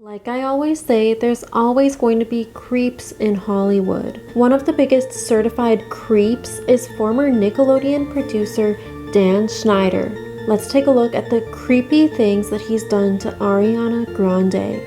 Like I always say, there's always going to be creeps in Hollywood. One of the biggest certified creeps is former Nickelodeon producer Dan Schneider. Let's take a look at the creepy things that he's done to Ariana Grande.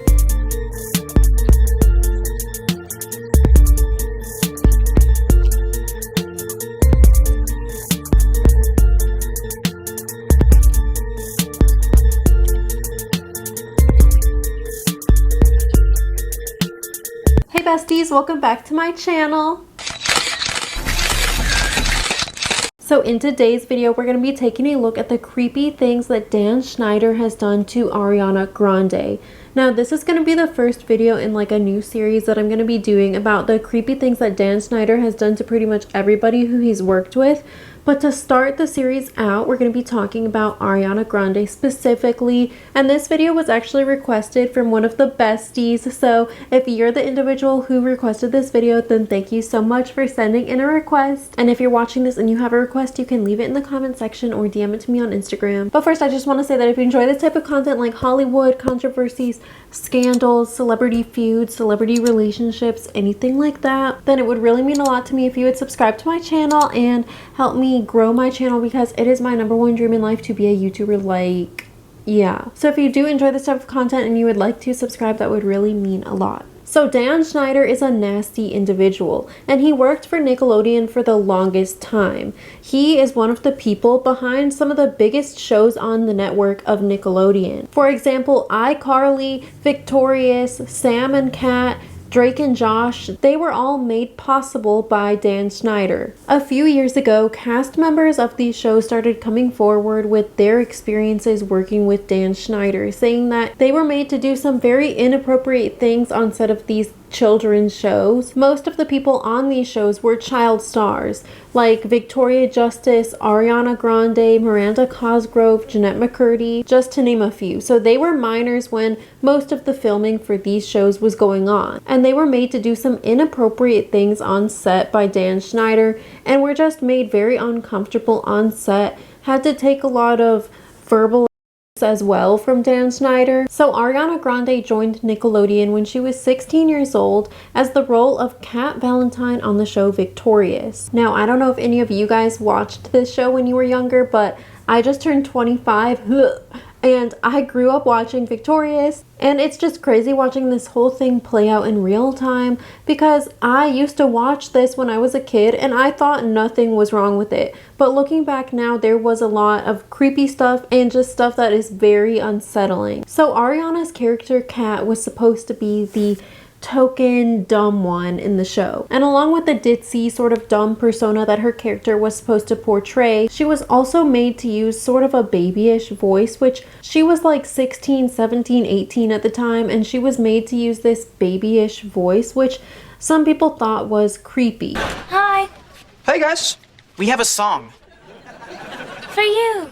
Hey besties, welcome back to my channel. So in today's video, we're going to be taking a look at the creepy things that Dan Schneider has done to Ariana Grande. Now this is going to be the first video in like a new series that I'm going to be doing about the creepy things that Dan Schneider has done to pretty much everybody who he's worked with. But to start the series out, we're going to be talking about Ariana Grande specifically. And this video was actually requested from one of the besties. So if you're the individual who requested this video, then thank you so much for sending in a request. And if you're watching this and you have a request, you can leave it in the comment section or DM it to me on Instagram. But first, I just want to say that if you enjoy this type of content like Hollywood, controversies, scandals, celebrity feuds, celebrity relationships, anything like that, then it would really mean a lot to me if you would subscribe to my channel and help me grow my channel, because it is my #1 dream in life to be a YouTuber. Like, yeah. So if you do enjoy this type of content and you would like to subscribe, that would really mean a lot. So Dan Schneider is a nasty individual, and he worked for Nickelodeon for the longest time. He is one of the people behind some of the biggest shows on the network of Nickelodeon. For example, iCarly, Victorious, Sam and Cat, Drake and Josh, they were all made possible by Dan Schneider. A few years ago, cast members of these shows started coming forward with their experiences working with Dan Schneider, saying that they were made to do some very inappropriate things on set of these children's shows. Most of the people on these shows were child stars, like Victoria Justice, Ariana Grande, Miranda Cosgrove, Jeanette McCurdy, just to name a few. So they were minors when most of the filming for these shows was going on. And they were made to do some inappropriate things on set by Dan Schneider, and were just made very uncomfortable on set, had to take a lot of verbal as well from Dan Schneider. So Ariana Grande joined Nickelodeon when she was 16 years old as the role of Cat Valentine on the show Victorious. Now, I don't know if any of you guys watched this show when you were younger, but I just turned 25 and I grew up watching Victorious, and it's just crazy watching this whole thing play out in real time, because I used to watch this when I was a kid and I thought nothing was wrong with it. But looking back now, there was a lot of creepy stuff and just stuff that is very unsettling. So Ariana's character Cat was supposed to be the token dumb one in the show, and along with the ditzy sort of dumb persona that her character was supposed to portray, she was also made to use sort of a babyish voice, which she was like 16, 17, 18 at the time, and she was made to use this babyish voice, which some people thought was creepy. Hi. Hey guys, we have a song. For you.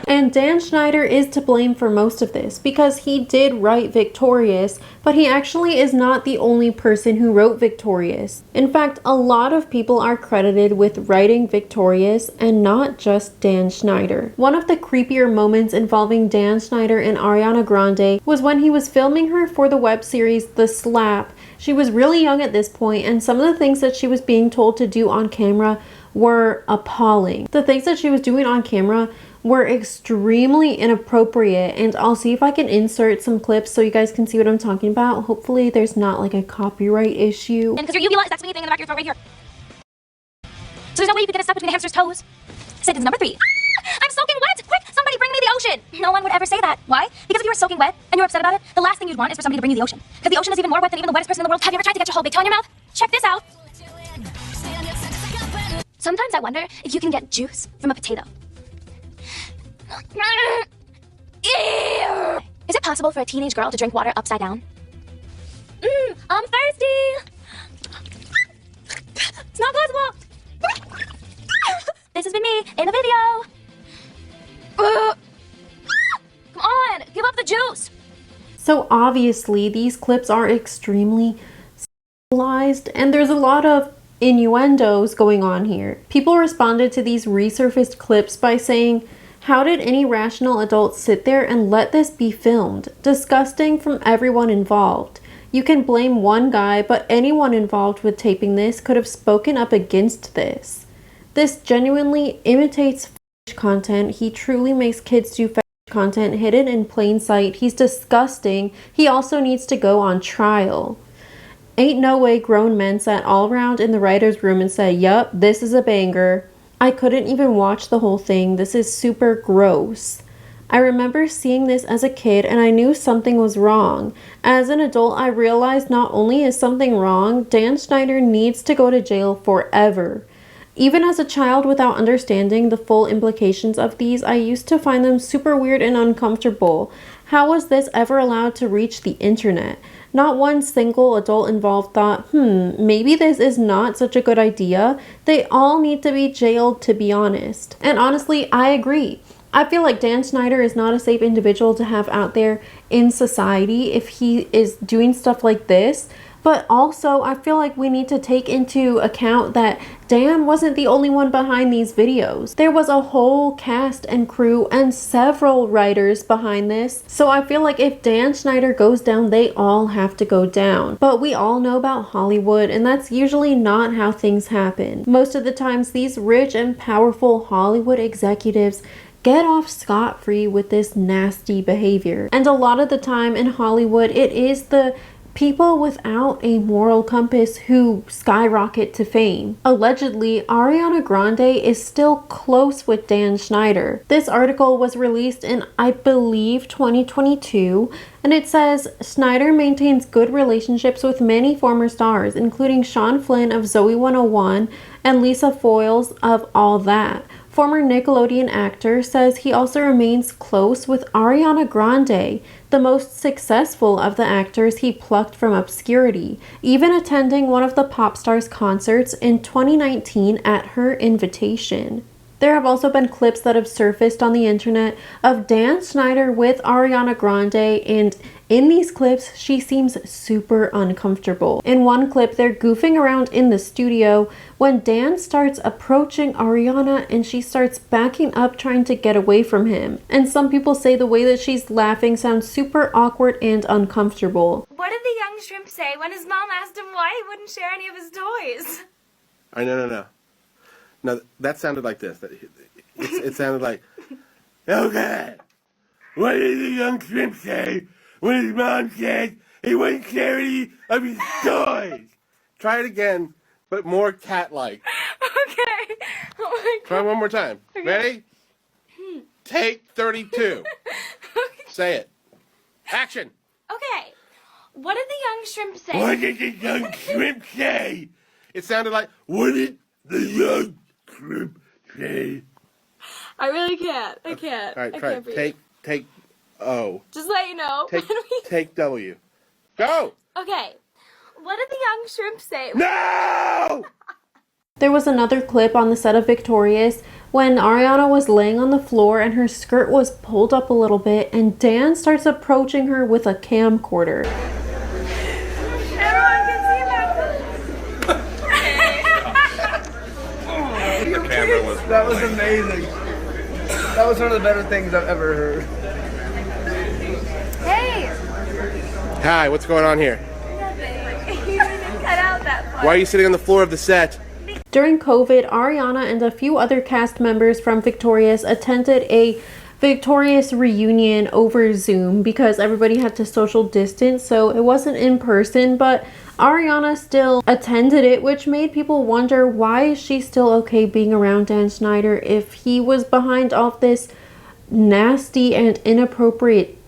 And Dan Schneider is to blame for most of this, because he did write Victorious, but he actually is not the only person who wrote Victorious. In fact, a lot of people are credited with writing Victorious, and not just Dan Schneider. One of the creepier moments involving Dan Schneider and Ariana Grande was when he was filming her for the web series The Slap. She was really young at this point, and some of the things that she was being told to do on camera were appalling. The things that she was doing on camera were extremely inappropriate, and I'll see if I can insert some clips so you guys can see what I'm talking about. Hopefully there's not like a copyright issue. And because your uvula is that skinny thing in the back of your throat right here. So there's no way you could get it stuck between a hamster's toes. Sentence number 3. I'm soaking wet! Quick, somebody bring me the ocean! No one would ever say that. Why? Because if you were soaking wet and you're upset about it, the last thing you'd want is for somebody to bring you the ocean. Because the ocean is even more wet than even the wettest person in the world. Have you ever tried to get your whole big toe in your mouth? Check this out. Sometimes I wonder if you can get juice from a potato. Is it possible for a teenage girl to drink water upside down? I'm thirsty! It's not possible! This has been me in a video! Come on, give up the juice! So obviously these clips are extremely sexualized, and there's a lot of innuendos going on here. People responded to these resurfaced clips by saying, How did any rational adult sit there and let this be filmed? Disgusting from everyone involved. You can blame one guy, but anyone involved with taping this could have spoken up against this. This genuinely imitates content. He truly makes kids do content hidden in plain sight. He's disgusting. He also needs to go on trial. Ain't no way grown men sat all around in the writer's room and said, yup, this is a banger. I couldn't even watch the whole thing. This is super gross. I remember seeing this as a kid and I knew something was wrong. As an adult, I realized not only is something wrong, Dan Schneider needs to go to jail forever. Even as a child, without understanding the full implications of these, I used to find them super weird and uncomfortable. How was this ever allowed to reach the internet? Not one single adult involved thought, maybe this is not such a good idea. They all need to be jailed, to be honest. And honestly, I agree. I feel like Dan Schneider is not a safe individual to have out there in society if he is doing stuff like this. But also, I feel like we need to take into account that Dan wasn't the only one behind these videos. There was a whole cast and crew and several writers behind this. So I feel like if Dan Schneider goes down, they all have to go down. But we all know about Hollywood, and that's usually not how things happen. Most of the times, these rich and powerful Hollywood executives get off scot-free with this nasty behavior. And a lot of the time in Hollywood, it is the people without a moral compass who skyrocket to fame. Allegedly, Ariana Grande is still close with Dan Schneider. This article was released in, I believe, 2022, and it says, Schneider maintains good relationships with many former stars, including Sean Flynn of Zoe 101 and Lisa Foyles of All That. Former Nickelodeon actor says he also remains close with Ariana Grande, the most successful of the actors he plucked from obscurity, even attending one of the pop star's concerts in 2019 at her invitation. There have also been clips that have surfaced on the internet of Dan Schneider with Ariana Grande, and in these clips, she seems super uncomfortable. In one clip, they're goofing around in the studio when Dan starts approaching Ariana and she starts backing up trying to get away from him. And some people say the way that she's laughing sounds super awkward and uncomfortable. What did the young shrimp say when his mom asked him why he wouldn't share any of his toys? No. No, that sounded like this. It sounded like, okay, what did the young shrimp say when his mom said he wouldn't share any of his toys? Try it again, but more cat-like. Okay. Oh my God. Try one more time. Okay. Ready? Take 32. Okay. Say it. Action. Okay. What did the young shrimp say? What did the young shrimp say? It sounded like, what did the young shrimp say? I really can't. I can't. All right, I try can't it. breathe. Take O. Just let you know. Take W. Go! Okay. What did the young shrimp say? No! There was another clip on the set of Victorious when Ariana was laying on the floor and her skirt was pulled up a little bit and Dan starts approaching her with a camcorder. Everyone can see that. The camera was. That was amazing. That was one of the better things I've ever heard. Hey! Hi, what's going on here? Nothing. You didn't cut out that part. Why are you sitting on the floor of the set? During COVID, Ariana and a few other cast members from Victorious attended a Victorious reunion over Zoom because everybody had to social distance, so it wasn't in person, but Ariana still attended it, which made people wonder, why is she still okay being around Dan Schneider if he was behind all of this nasty and inappropriate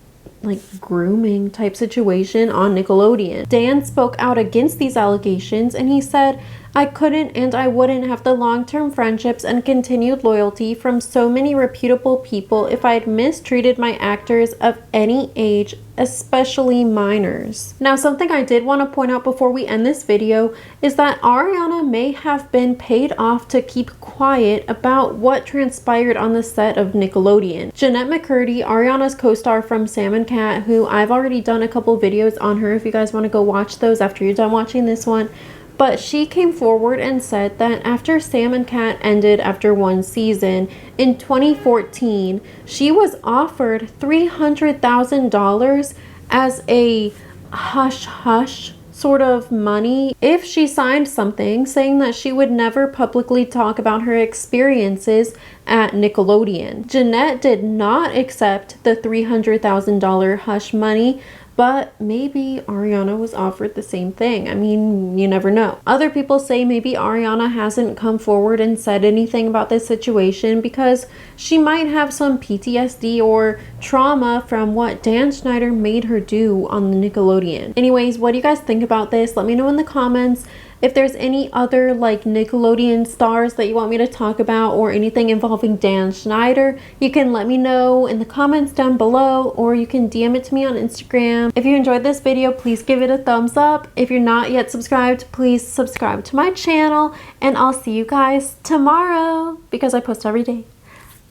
grooming type situation on Nickelodeon. Dan spoke out against these allegations and he said, I couldn't and I wouldn't have the long-term friendships and continued loyalty from so many reputable people if I'd mistreated my actors of any age, especially minors. Now, something I did want to point out before we end this video is that Ariana may have been paid off to keep quiet about what transpired on the set of Nickelodeon. Jeanette McCurdy, Ariana's co-star from Sam and Cat, who I've already done a couple videos on her if you guys want to go watch those after you're done watching this one, But she came forward and said that after Sam and Cat ended after one season, in 2014, she was offered $300,000 as a hush-hush sort of money if she signed something saying that she would never publicly talk about her experiences at Nickelodeon. Jeanette did not accept the $300,000 hush money, but maybe Ariana was offered the same thing. I mean, you never know. Other people say maybe Ariana hasn't come forward and said anything about this situation because she might have some PTSD or trauma from what Dan Schneider made her do on the Nickelodeon. Anyways, what do you guys think about this? Let me know in the comments. If there's any other like Nickelodeon stars that you want me to talk about or anything involving Dan Schneider, you can let me know in the comments down below, or you can DM it to me on Instagram. If you enjoyed this video, please give it a thumbs up. If you're not yet subscribed, please subscribe to my channel, and I'll see you guys tomorrow because I post every day.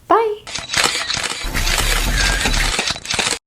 Bye!